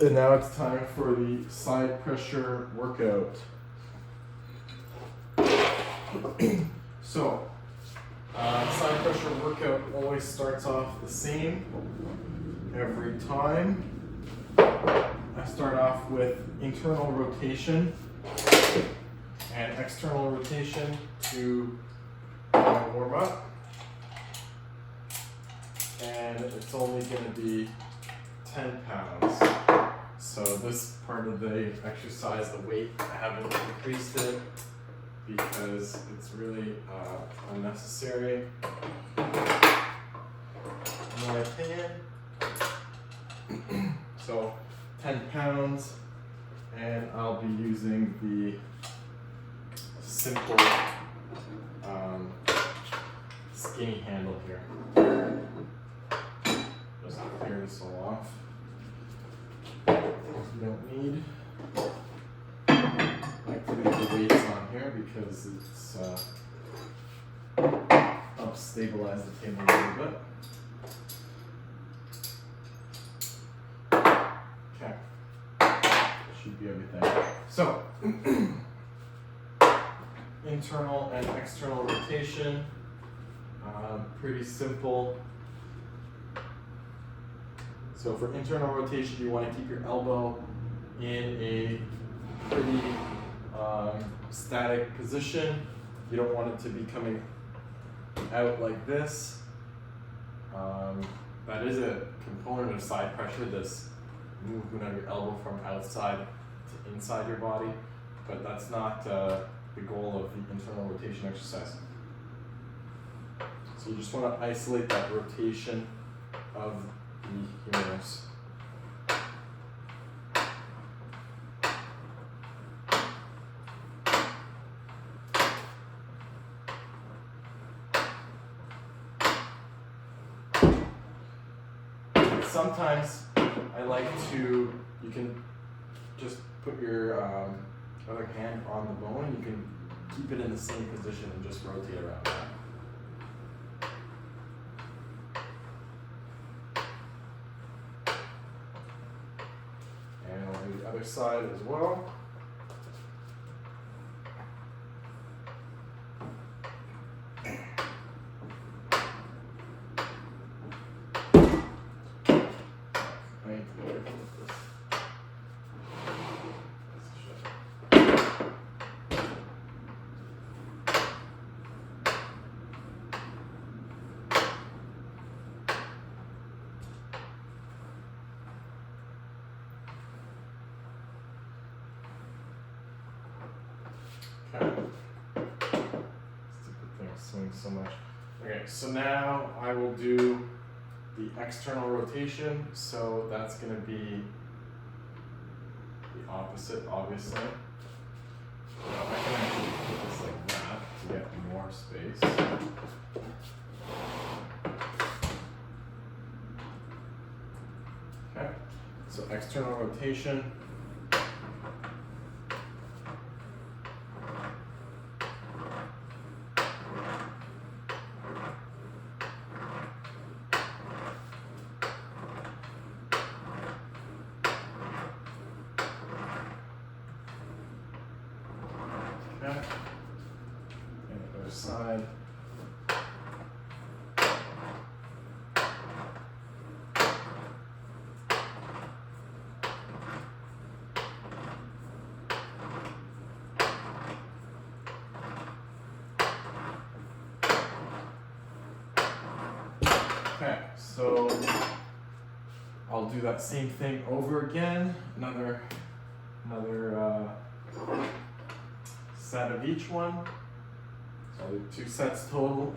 And now it's time for the side pressure workout. So, side pressure workout always starts off the same every time. I start off with internal rotation and external rotation to warm up. And it's only going to be 10 pounds. So this part of the exercise, the weight, I haven't increased it because it's really unnecessary, in my opinion. So 10 pounds, and I'll be using the simple skinny handle here. Just clear this all off. You don't need. I like to leave the weights on here because it's helps stabilize the table a little bit. Okay, should be everything. So, internal and external rotation, pretty simple. So for internal rotation, you want to keep your elbow in a pretty static position. You don't want it to be coming out like this. That is a component of side pressure, this movement of your elbow from outside to inside your body, but that's not the goal of the internal rotation exercise. So you just want to isolate that rotation of the humerus. Sometimes I like to, you can just put your other hand on the bone, you can keep it in the same position and just rotate around that. And I'll do the other side as well. Okay. Stupid thing swings so much. Okay, so now I will do the external rotation. So that's going to be the opposite, obviously. So I can actually put this like that to get more space. Okay, so external rotation. And the other side. Okay, so I'll do that same thing over again. Another set of each one. So I'll do 2 sets total.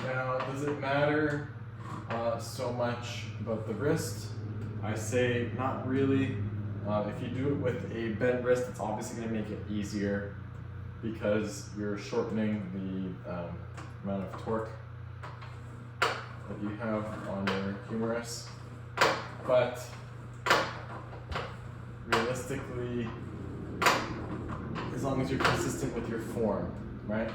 Now, does it matter so much about the wrist? I say not really. If you do it with a bent wrist, it's obviously going to make it easier because you're shortening the amount of torque that you have on your humerus. But realistically, as long as you're consistent with your form, right?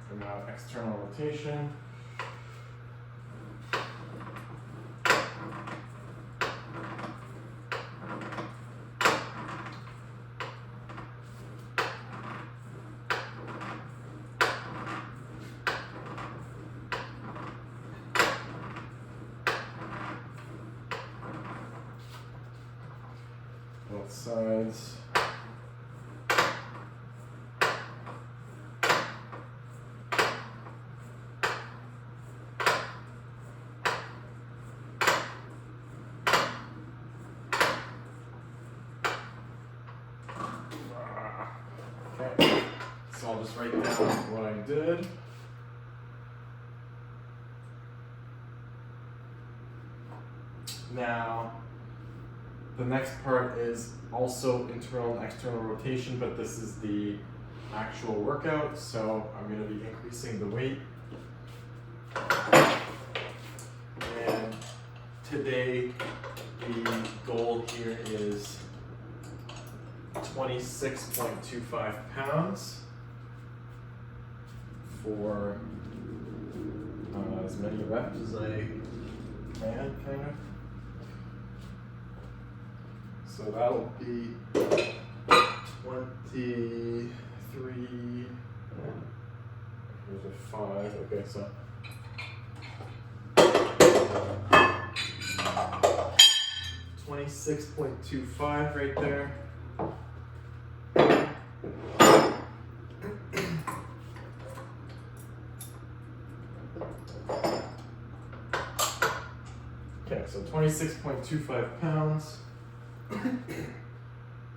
And now external rotation. Both sides. Okay, so I'll just write down what I did. Now, the next part is also internal and external rotation, but this is the actual workout, so I'm going to be increasing the weight. And today, the goal here is 26.25 pounds for as many reps as I can, kind of. So that'll be 23, here's a 5, okay, so 26.25 right there. Okay, so 26.25 pounds.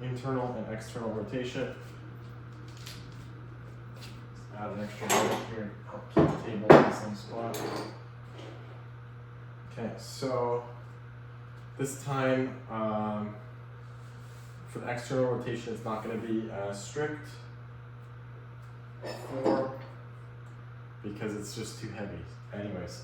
Internal and external rotation. Let's add an extra weight here and help keep the table in the same spot. Okay, so this time for the external rotation, it's not going to be as strict for because it's just too heavy. Anyways.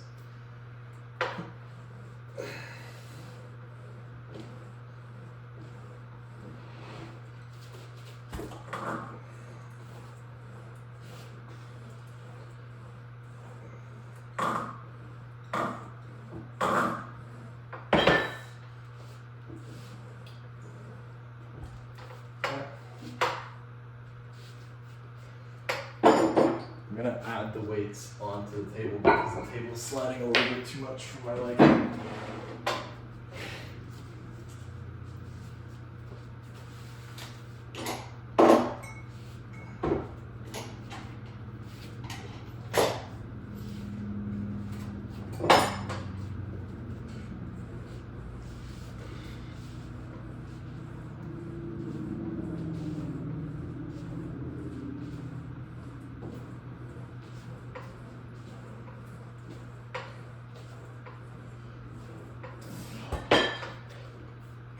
I'm gonna add the weights onto the table because the table is sliding a little bit too much for my liking.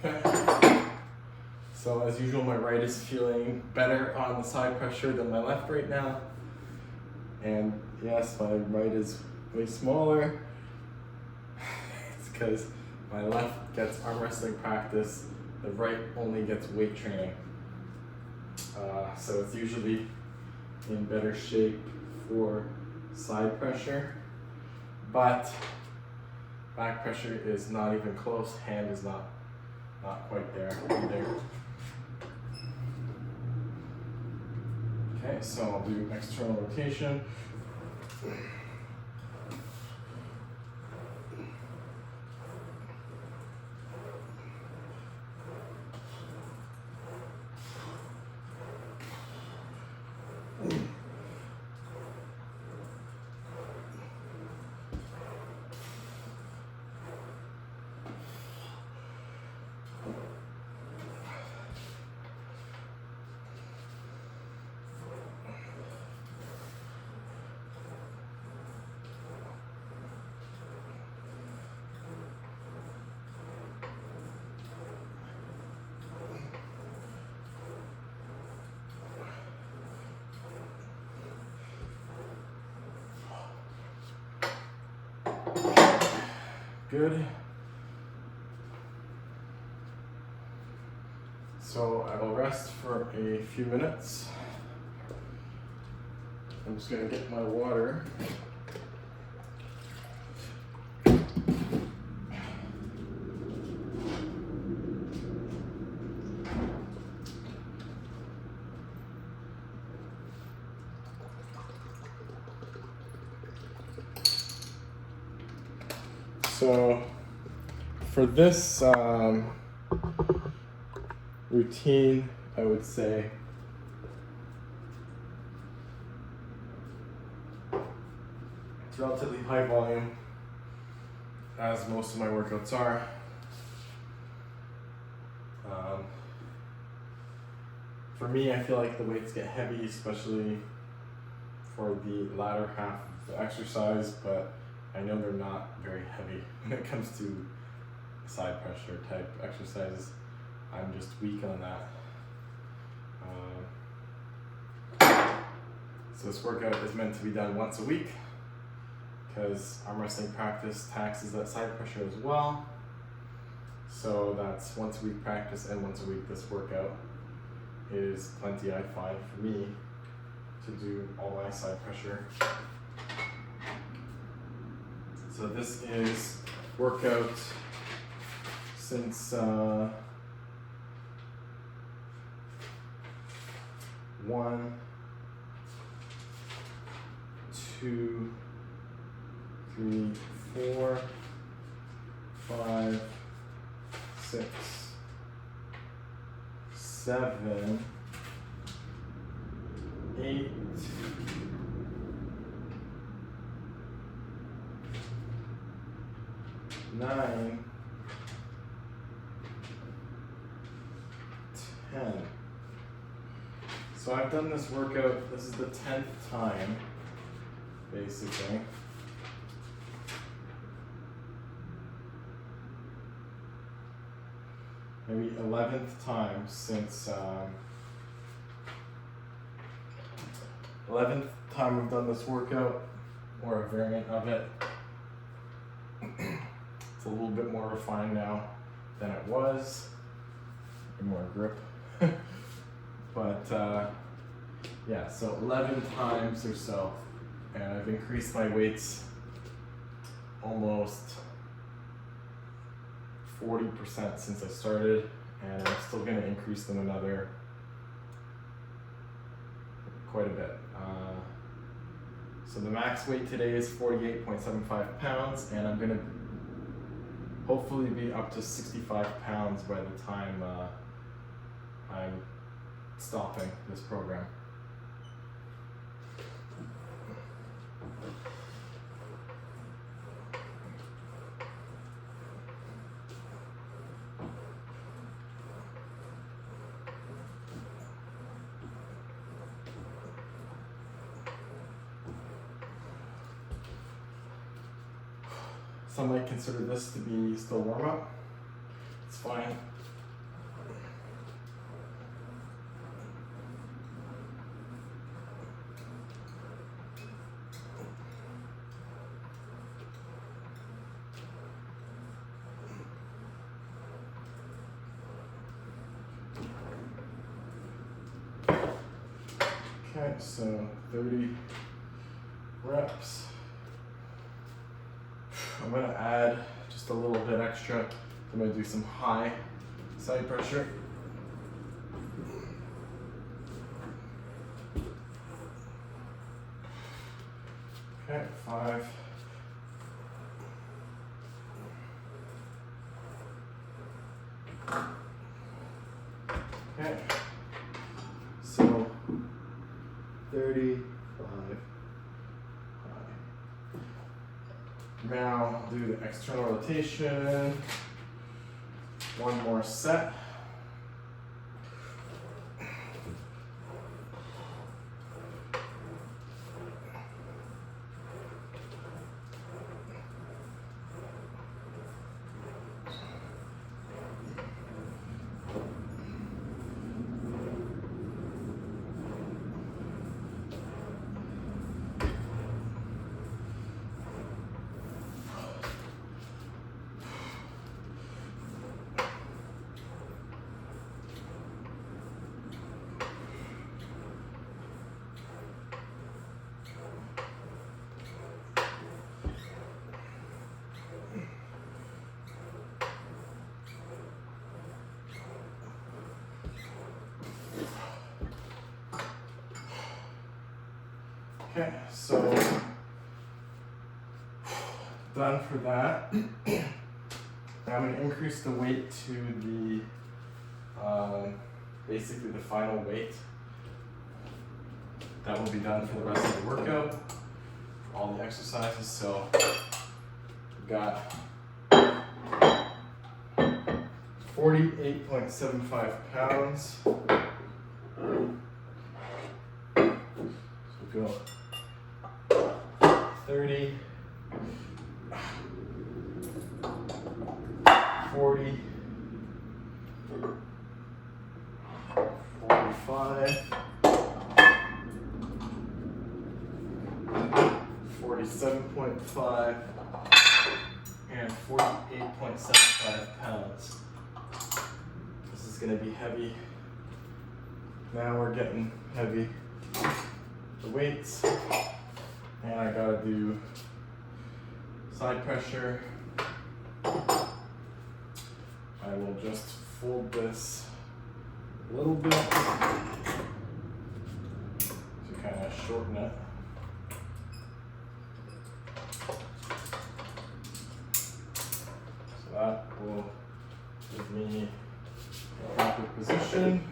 Okay. So as usual, my right is feeling better on the side pressure than my left right now. And yes, my right is way smaller. It's because my left gets arm wrestling practice, the right only gets weight training. So it's usually in better shape for side pressure, but back pressure is not even close, hand is not quite there either. Okay, so I'll do external rotation. good. So I will rest for a few minutes. I'm just gonna get my water. So for this routine, I would say it's relatively high volume, as most of my workouts are. For me, I feel like the weights get heavy, especially for the latter half of the exercise, but I know they're not very heavy when it comes to side pressure type exercises. I'm just weak on that. So this workout is meant to be done once a week because arm wrestling practice taxes that side pressure as well. So that's once a week practice, and once a week this workout is plenty, I find, for me to do all my side pressure. So this is workout since 1, 2, 3, 4, 5, 6, 7, 8, 9, 10. So I've done this workout, this is the 10th time, basically. Maybe 11th time since, 11th time we've done this workout, or a variant of it. It's a little bit more refined now than it was, and more grip. But yeah, so 11 times or so, and I've increased my weights almost 40% since I started, and I'm still going to increase them another quite a bit. So the max weight today is 48.75 pounds, and I'm going to hopefully be up to 65 pounds by the time I'm stopping this program. Some might consider this to be still warm up. It's fine. Okay, so 30 reps. I'm going to add just a little bit extra. I'm going to do some high side pressure. Okay, 5. Okay, so 35. Now I'll do the external rotation. One more set. Okay, so done for that. Now I'm going to increase the weight to the basically the final weight. That will be done for the rest of the workout, for all the exercises. So we've got 48.75 pounds. So go 30, 40, 45, 47.5, and 48.75 pounds. This is going to be heavy. Now we're getting heavy. The weights, and I gotta do side pressure. I will just fold this a little bit to kind of shorten it. So that will give me a proper position.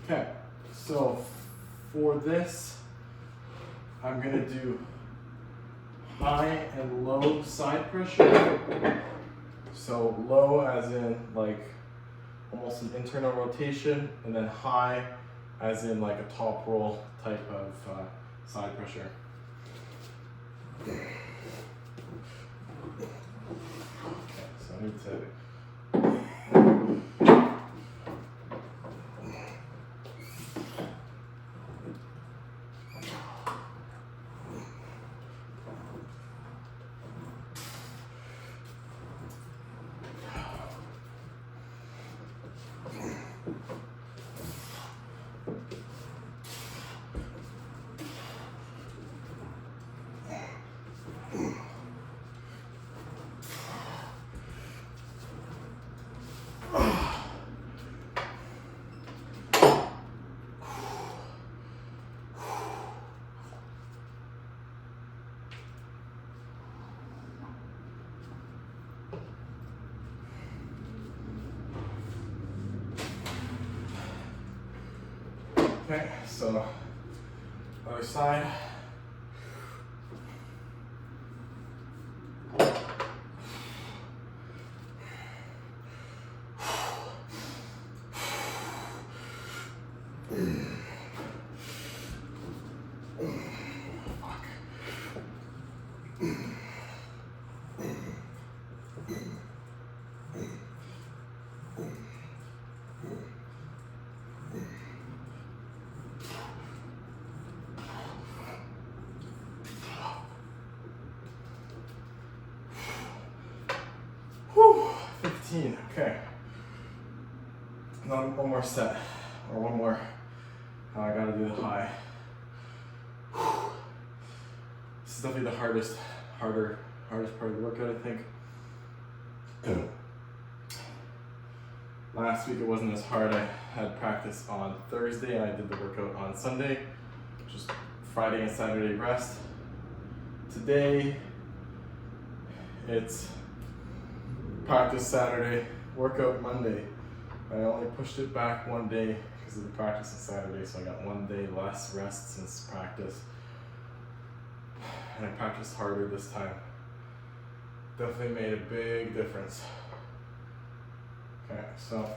Okay, so for this, I'm gonna do high and low side pressure. So low as in like almost an internal rotation, and then high as in like a top roll type of side pressure. Okay, so I need to okay, so other side. Whew, 15, okay. Now one more set, or one more. Now I gotta do the high. Whew. This is definitely the hardest part of the workout, I think. Last week it wasn't as hard. I had practice on Thursday and I did the workout on Sunday, just Friday and Saturday rest. Today it's practice Saturday, workout Monday. I only pushed it back one day because of the practice on Saturday, so I got one day less rest since practice. And I practiced harder this time. Definitely made a big difference. Okay, so.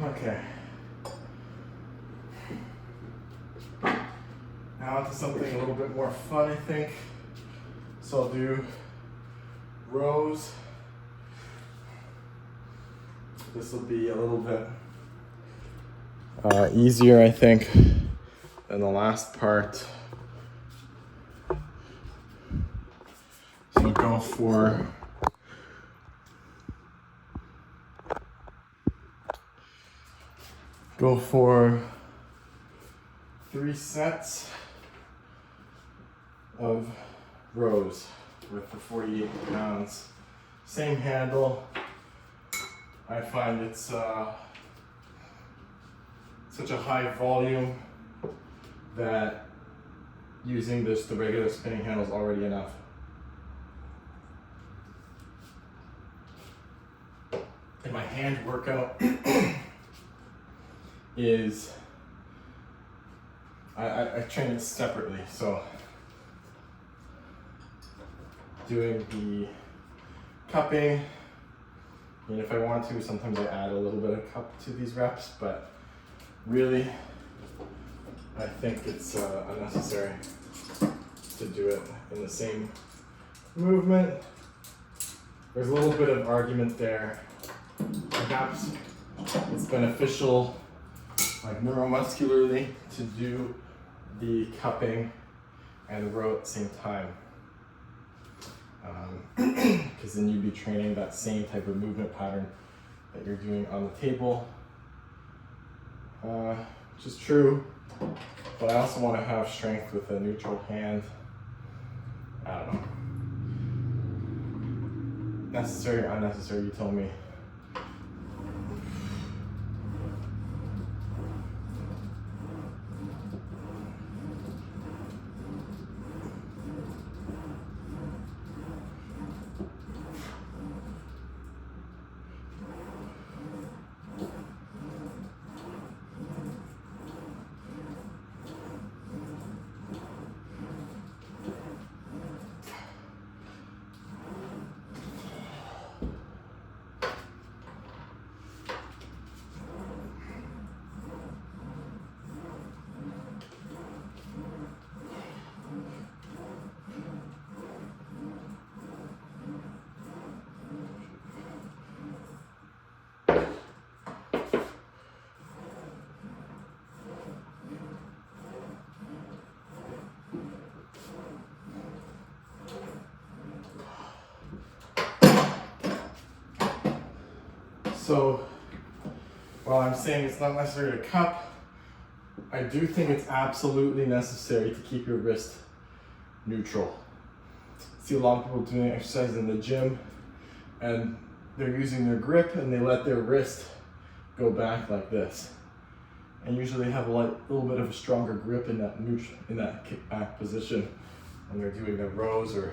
Okay. Now onto something a little bit more fun, I think. So I'll do rows. This will be a little bit easier, I think, than the last part. go for Go for 3 sets of rows with the 48 pounds. Same handle. I find it's such a high volume that using the regular spinning handle is already enough. And my hand workout is, I train it separately. So doing the cupping, and if I want to, sometimes I add a little bit of cup to these reps, but really, I think it's unnecessary to do it in the same movement. There's a little bit of argument there. Perhaps it's beneficial, like neuromuscularly, to do the cupping and the row at the same time. Because then you'd be training that same type of movement pattern that you're doing on the table, which is true, but I also want to have strength with a neutral hand. I don't know. Necessary or unnecessary, you tell me. So, while I'm saying it's not necessary to cup, I do think it's absolutely necessary to keep your wrist neutral. I see a lot of people doing exercise in the gym and they're using their grip and they let their wrist go back like this. And usually they have a little bit of a stronger grip in that kick back position when they're doing their rows or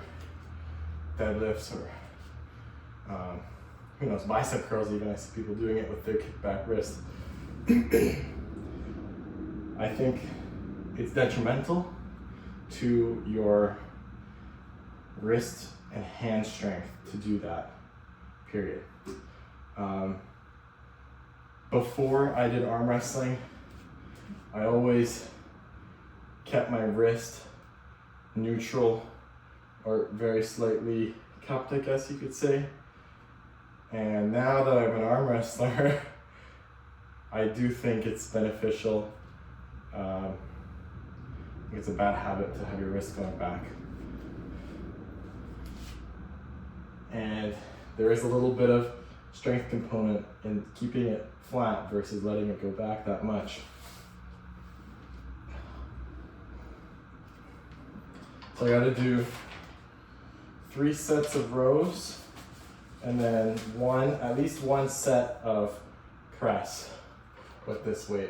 deadlifts or who knows, bicep curls even. I see people doing it with their kickback wrist. I think it's detrimental to your wrist and hand strength to do that, period. Before I did arm wrestling, I always kept my wrist neutral or very slightly cupped, I guess you could say. And now that I'm an arm wrestler, I do think it's beneficial. It's a bad habit to have your wrist going back. And there is a little bit of strength component in keeping it flat versus letting it go back that much. So I gotta do 3 sets of rows and then at least one set of press with this weight.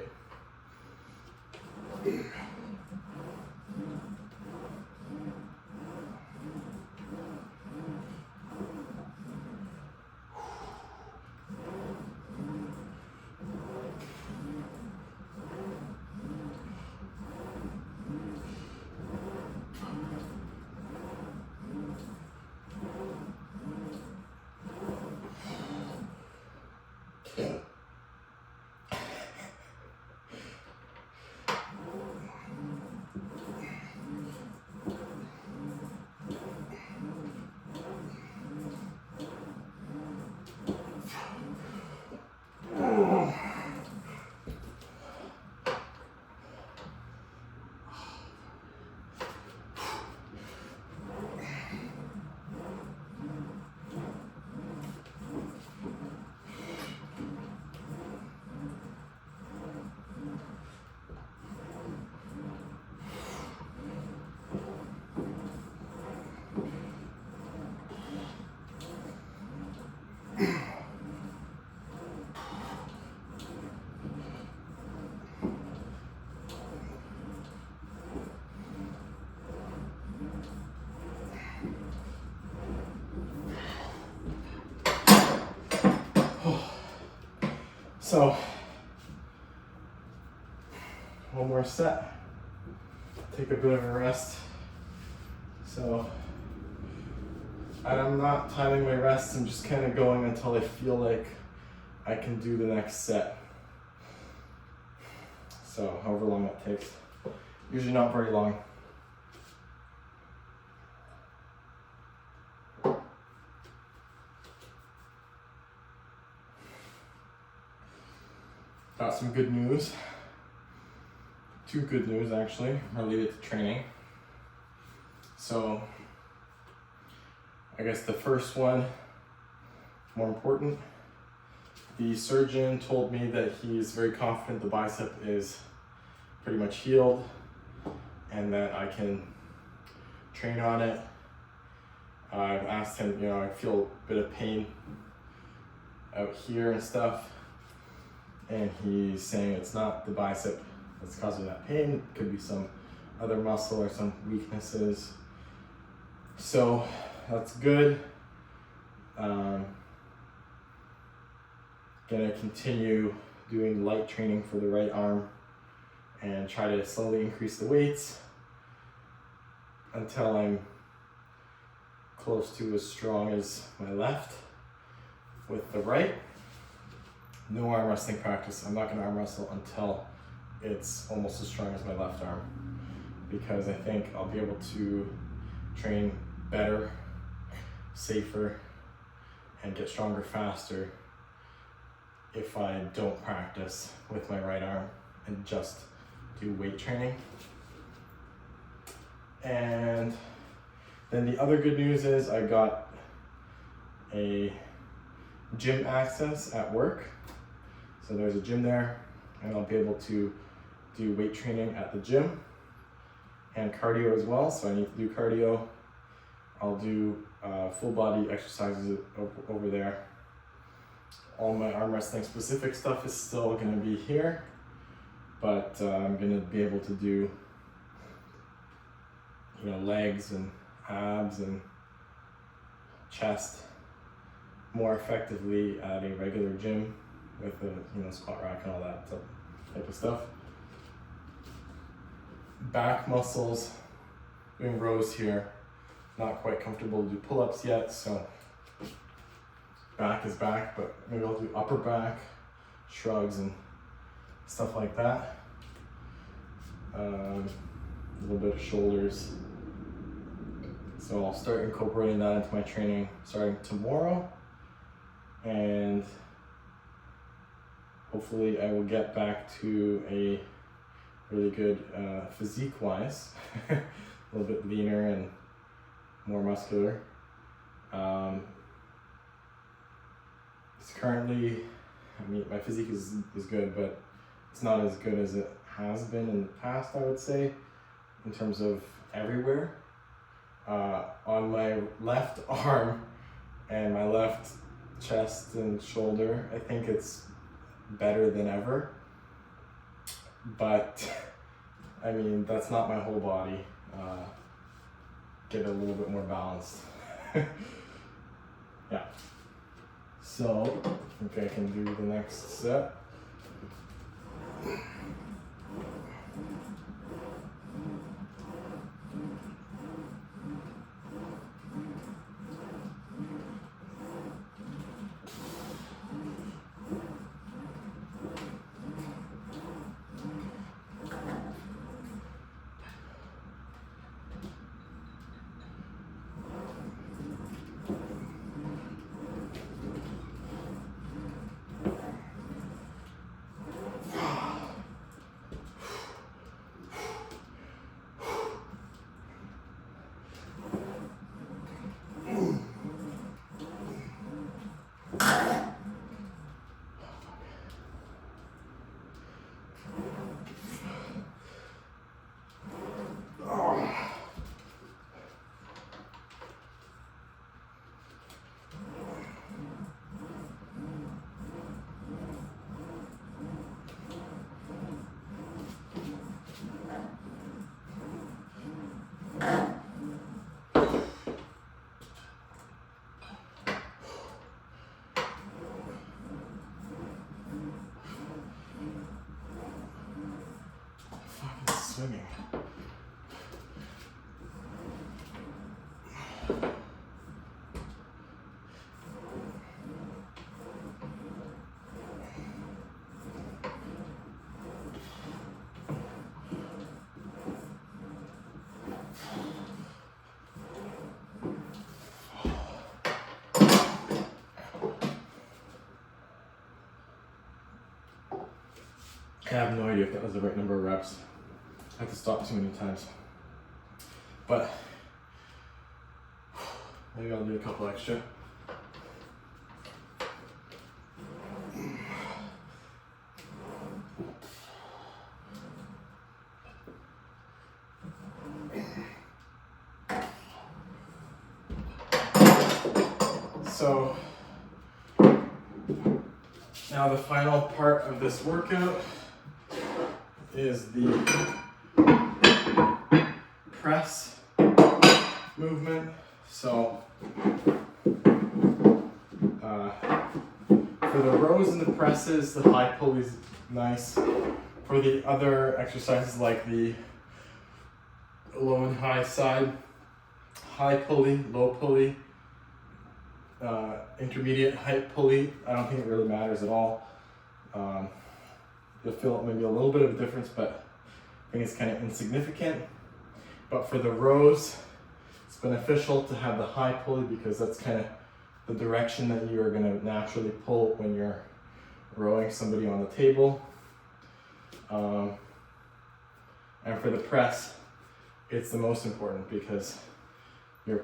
So, one more set. Take a bit of a rest. So, I'm not timing my rest, I'm just kind of going until I feel like I can do the next set. So, however long that takes. Usually not very long. Got some good news. Two good news actually, related to training. So, I guess the first one, more important, the surgeon told me that he's very confident the bicep is pretty much healed and that I can train on it. I've asked him, you know, I feel a bit of pain out here and stuff, and he's saying it's not the bicep that's causing that pain, it could be some other muscle or some weaknesses. So that's good. Gonna continue doing light training for the right arm and try to slowly increase the weights until I'm close to as strong as my left with the right. No arm wrestling practice. I'm not gonna arm wrestle until it's almost as strong as my left arm, because I think I'll be able to train better, safer, and get stronger faster if I don't practice with my right arm and just do weight training. And then the other good news is I got a gym access at work. So there's a gym there, and I'll be able to do weight training at the gym and cardio as well. So I need to do cardio. I'll do full body exercises over there. All my arm wrestling specific stuff is still gonna be here, but I'm gonna be able to do, you know, legs and abs and chest more effectively at a regular gym with a, you know, squat rack and all that type of stuff. Back muscles, doing rows here. Not quite comfortable to do pull-ups yet, so back is back, but maybe I'll do upper back, shrugs and stuff like that. A little bit of shoulders. So I'll start incorporating that into my training starting tomorrow, and hopefully I will get back to a really good physique-wise, a little bit leaner and more muscular. It's currently, I mean, my physique is good, but it's not as good as it has been in the past, I would say, in terms of everywhere. On my left arm and my left chest and shoulder, I think it's better than ever. But, I mean, that's not my whole body. Get a little bit more balanced. Yeah. So, I think I can do the next set. swinging. I have no idea if that was the right number of reps. I had to stop too many times. But maybe I'll do a couple extra. So now the final part of this workout is the press movement. So for the rows and the presses, the high pulley is nice. For the other exercises like the low and high side, high pulley, low pulley, intermediate height pulley, I don't think it really matters at all. You'll feel maybe a little bit of a difference, but I think it's kind of insignificant. But for the rows, it's beneficial to have the high pulley because that's kind of the direction that you are going to naturally pull when you're rowing somebody on the table. And for the press, it's the most important because you're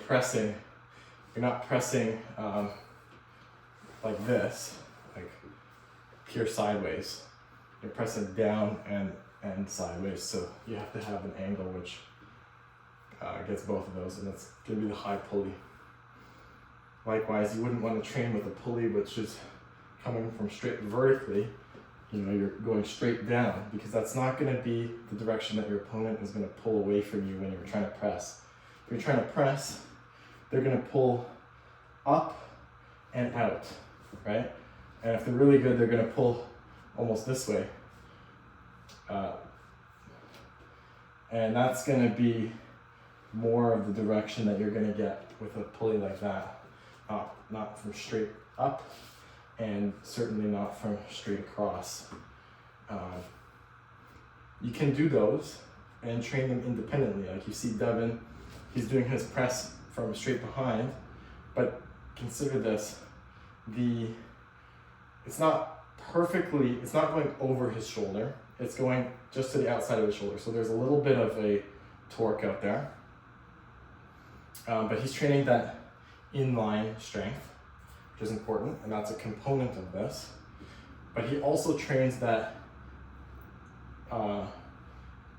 not pressing like this, like pure sideways. You're pressing down and sideways, so you have to have an angle which gets both of those, and that's going to be the high pulley. Likewise, you wouldn't want to train with a pulley which is coming from straight vertically. You know, you're going straight down because that's not going to be the direction that your opponent is going to pull away from you when you're trying to press. If you're trying to press, they're going to pull up and out, right? And if they're really good, they're going to pull almost this way. And that's going to be more of the direction that you're going to get with a pulley like that. Not from straight up, and certainly not from straight across. You can do those and train them independently. Like you see Devin, he's doing his press from straight behind, but consider this, it's not going over his shoulder, it's going just to the outside of his shoulder. So there's a little bit of a torque out there. But he's training that inline strength, which is important, and that's a component of this. But he also trains that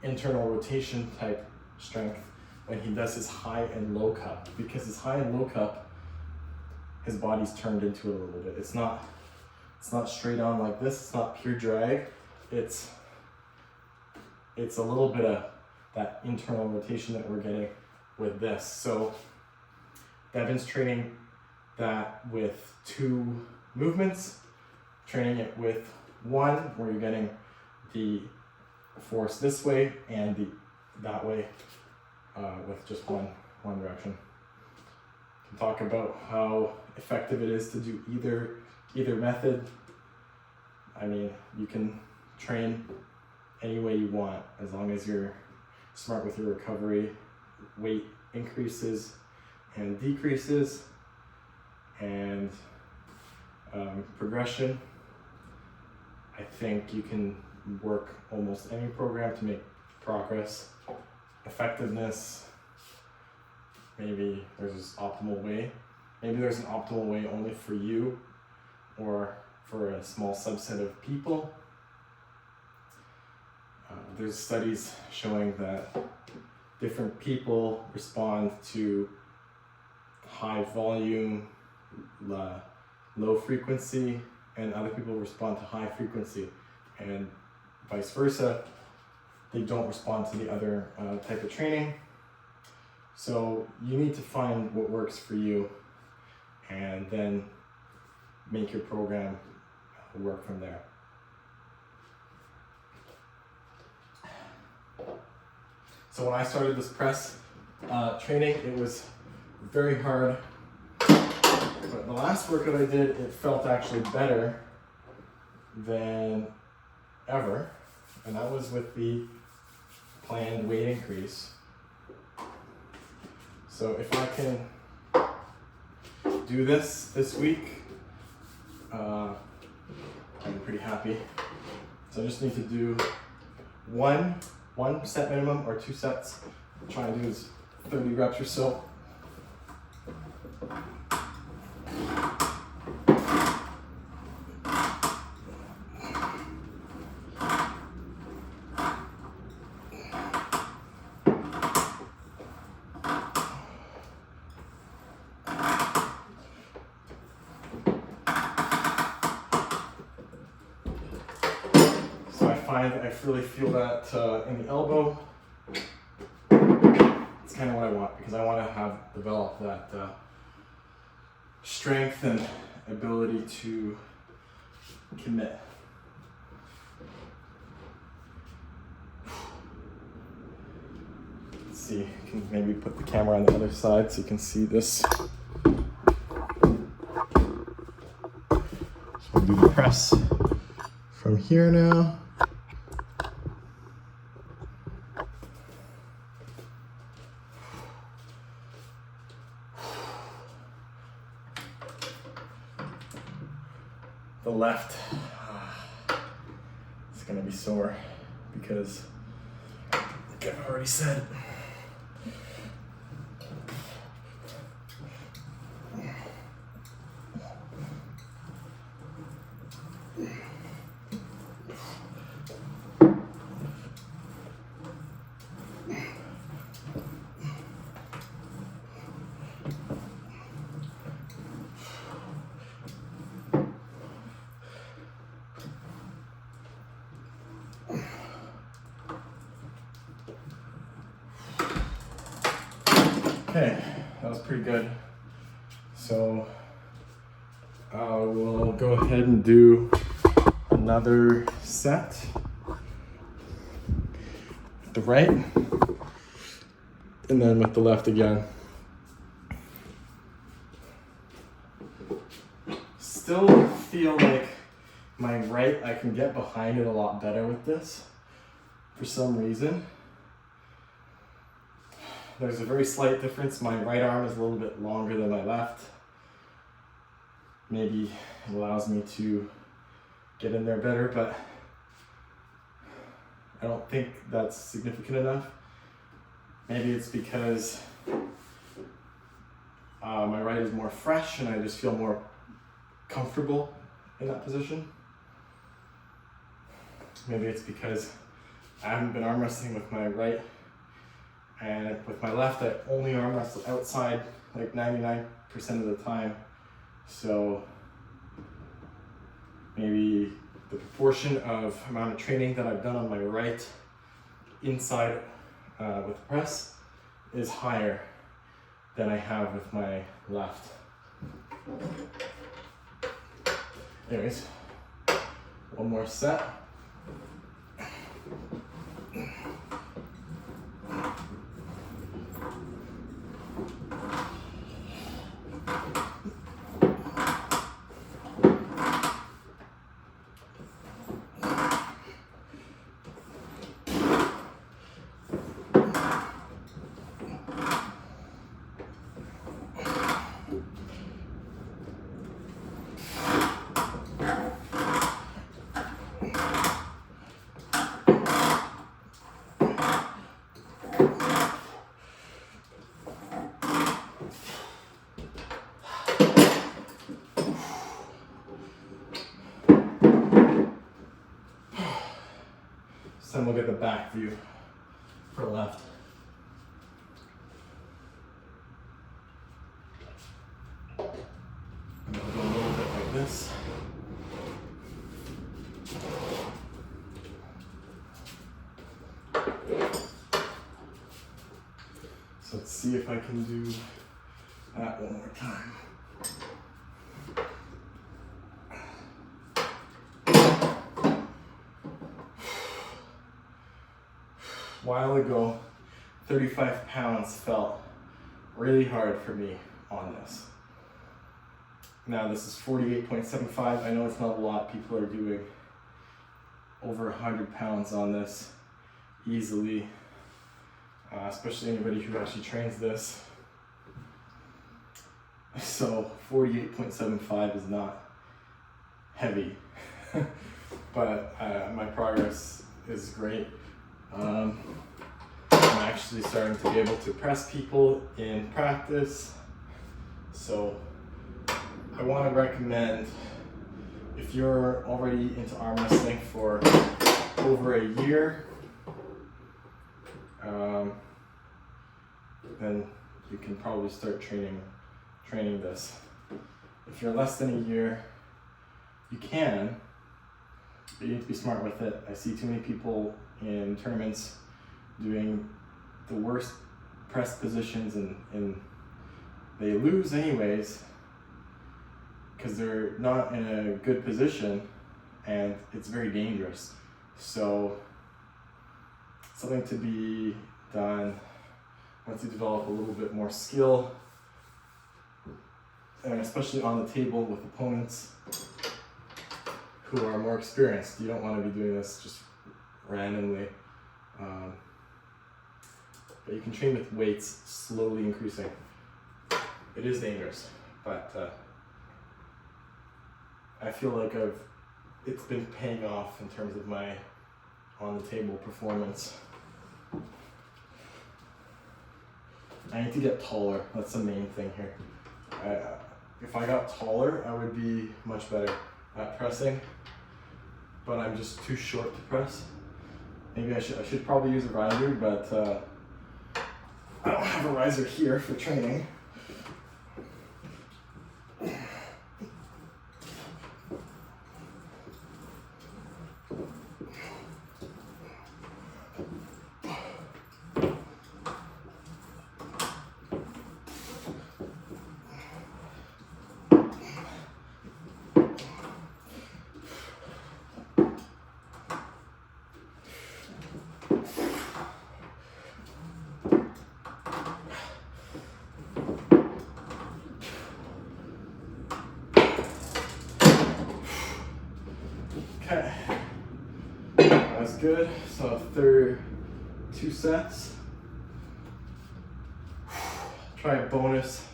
internal rotation type strength when he does his high and low cup, because his high and low cup, his body's turned into a little bit. It's not straight on like this, it's not pure drag, it's a little bit of that internal rotation that we're getting with this. So Devin's training that with 2 movements, training it with 1 where you're getting the force this way and that way with just one direction. We can talk about how effective it is to do either method. I mean, you can train any way you want as long as you're smart with your recovery, weight increases and decreases, and progression. I think you can work almost any program to make progress. Effectiveness, maybe there's this optimal way. Maybe there's an optimal way only for you or for a small subset of people. There's studies showing that different people respond to high volume, low frequency, and other people respond to high frequency, and vice versa. They don't respond to the other type of training. So you need to find what works for you and then make your program work from there. So when I started this press training, it was very hard. But the last workout I did, it felt actually better than ever. And that was with the planned weight increase. So if I can do this week, I'm pretty happy. So I just need to do one set minimum or 2 sets. I'm trying to do is 30 reps or so. I really feel that in the elbow. It's kind of what I want, because I want to develop that strength and ability to commit. Let's see, I can maybe put the camera on the other side so you can see this. So we'll do the press from here now. The left, it's gonna be sore because, like I've already said, okay, that was pretty good. So we'll go ahead and do another set with the right, and then with the left again. Still feel like my right, I can get behind it a lot better with this for some reason. There's a very slight difference. My right arm is a little bit longer than my left. Maybe it allows me to get in there better, but I don't think that's significant enough. Maybe it's because my right is more fresh and I just feel more comfortable in that position. Maybe it's because I haven't been arm wrestling with my right, and with my left, I only arm wrestle outside like 99% of the time. So maybe the proportion of amount of training that I've done on my right inside with press is higher than I have with my left. Anyways, one more set. Then we'll get the back view for left. And we'll go a little bit like this. So let's see if I can do that one more time. A while ago, 35 pounds felt really hard for me on this. Now this is 48.75. I know it's not a lot. People are doing over 100 pounds on this easily, especially anybody who actually trains this. So 48.75 is not heavy, but my progress is great. I'm actually starting to be able to press people in practice. So I want to recommend, if you're already into arm wrestling for over a year, then you can probably start training this. If you're less than a year, you can, but you need to be smart with it. I see too many people in tournaments doing the worst press positions, and they lose anyways because they're not in a good position, and it's very dangerous. So something to be done once you develop a little bit more skill, and especially on the table with opponents who are more experienced. You don't want to be doing this just randomly. But you can train with weights slowly increasing. It is dangerous, but I feel like it's been paying off in terms of my on the table performance. I need to get taller. That's the main thing here. If I got taller, I would be much better at pressing, but I'm just too short to press. Maybe I should probably use a riser, but I don't have a riser here for training. Okay, that's good. So third 2 sets. Try a bonus,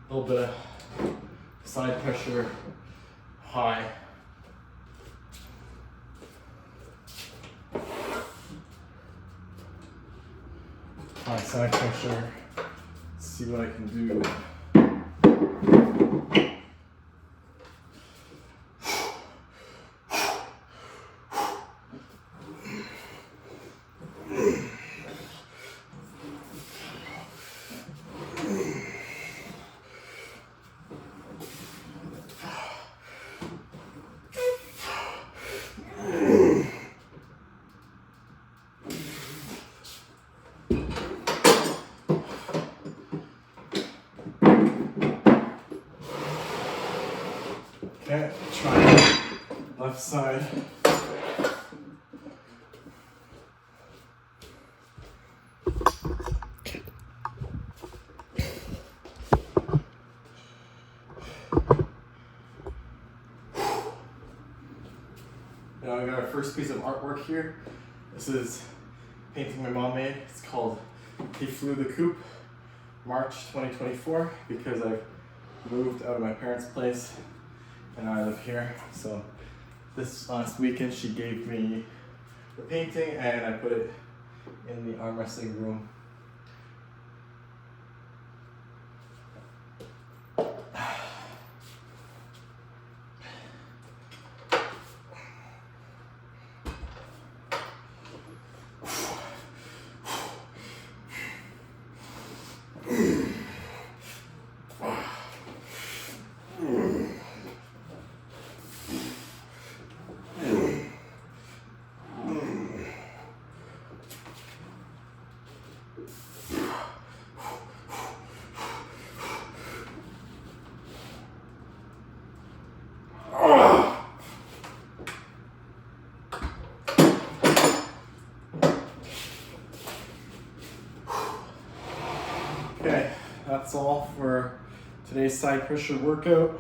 a little bit of side pressure, high. High side pressure. Let's see what I can do. Okay, try left side. Now I got our first piece of artwork here. This is a painting my mom made. It's called He Flew the Coop, March 2024, because I've moved out of my parents' place and I live here. So this last weekend she gave me the painting and I put it in the arm wrestling room. that's all for today's side pressure workout.